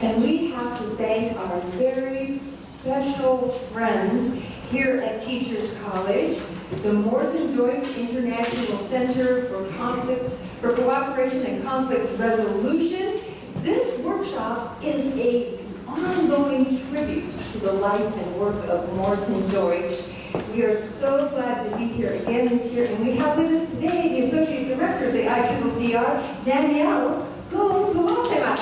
And we have to thank our very special friends here at Teachers College, the Morton Deutsch International Center for Cooperation and Conflict Resolution. This workshop is an ongoing tribute to the life and work of Morton Deutsch. We are so glad to be here again this year, and we have with us today the Associate Director of the ICCCR, Danielle Coon, to welcome us.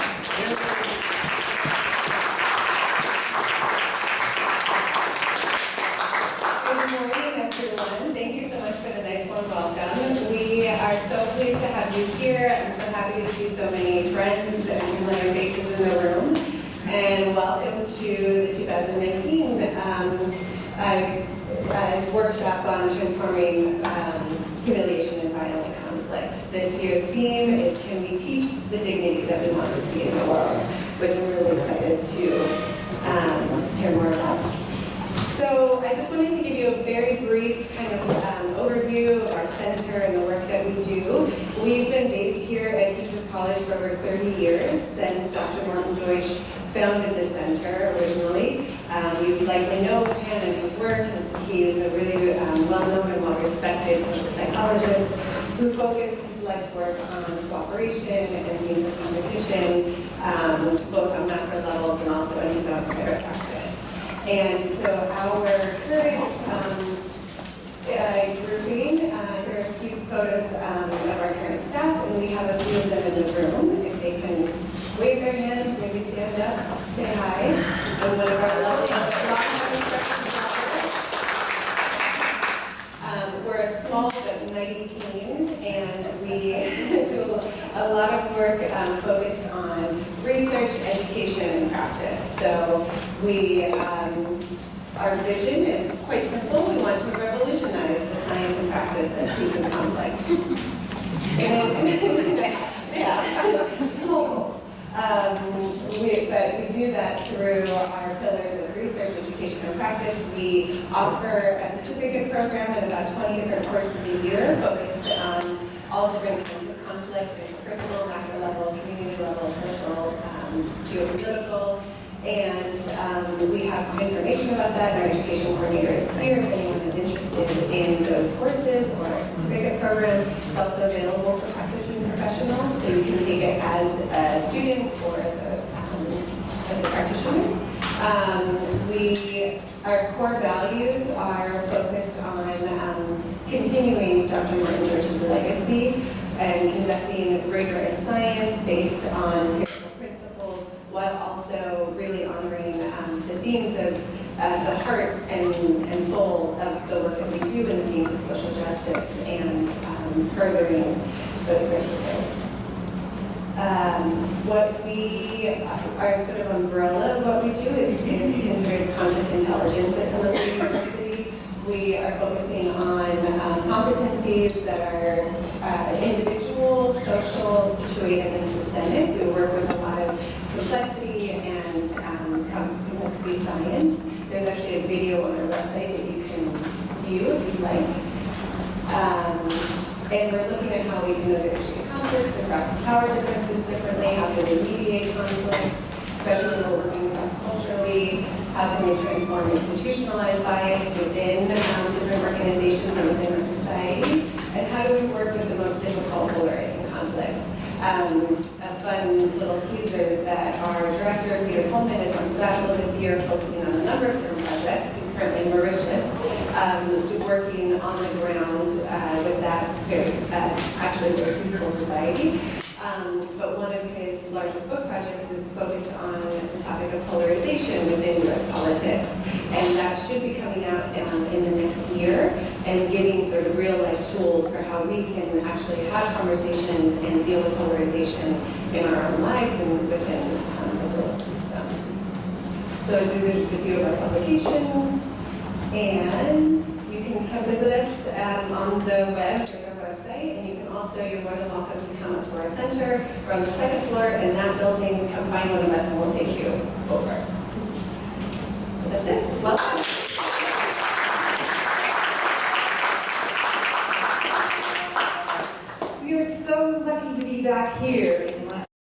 Good morning, everyone. Thank you so much for the nice warm welcome. We are so pleased to have you here. I'm so happy to see so many friends and familiar faces in the room. And welcome to the 2019 workshop on transforming humiliation and violent conflict. This year's theme is, can we teach the dignity that we want to see in the world, which I'm really excited to hear more about. So I just wanted to give you a very brief kind of overview of our center and the work that we do. We've been based here at Teachers College for over 30 years, since Dr. Morton Deutsch founded the center originally. You likely know of him and his work. He's a really well-known and well-respected social psychologist who focused his life's work on cooperation and themes of competition, both on macro levels and also in his own private practice. And so our current grouping, here are a few photos of our current staff, and we have a few of them in the room. If they can wave their hands, maybe stand up, say hi. And one of our lovely long-time instructors. We're a small but mighty team, and we do a lot of work focused on research, education, and practice. So our vision is quite simple. We want to revolutionize the science and practice of peace and conflict. Small goals. But we do that through our pillars of research, education, and practice. We offer a certificate program and about 20 different courses a year focused on all different kinds of conflict, personal, macro level, community level, social, geopolitical. And we have information about that. Our education coordinator is here if anyone is interested in those courses or our certificate program. It's also available for practicing professionals, so you can take it as a student or as a practitioner. Our core values are focused on continuing Dr. Morton Deutsch's legacy and conducting rigorous science based on empirical principles, while also really honoring the themes of the heart and soul of the work that we do and the themes of social justice and furthering those principles. Our sort of umbrella of what we do is considered conflict intelligence at Columbia University. We are focusing on competencies that are individual, social, situated, and systemic. We work with a lot of complexity and complexity science. There's actually a video on our website that you can view if you'd like. And we're looking at how we can negotiate conflicts across power differences differently, how can we mediate conflicts, especially when we're working cross-culturally, how can we transform institutionalized bias within different organizations and within our society, and how do we work with the most difficult polarizing conflicts. A fun little teaser is that our director, Peter Pullman, is on sabbatical this year, focusing on a number of different projects. He's currently in Mauritius, working on the ground with that actually very peaceful society. But one of his largest book projects is focused on the topic of polarization within U.S. politics, and that should be coming out in the next year and giving sort of real-life tools for how we can actually have conversations and deal with polarization in our own lives and within the global system. So these are just a few of our publications, and you can come visit us on the web. There's our website, and you can also, you're more than welcome to come up to our center. We're on the second floor in that building. Come find one of us and we'll take you over. So that's it. Welcome.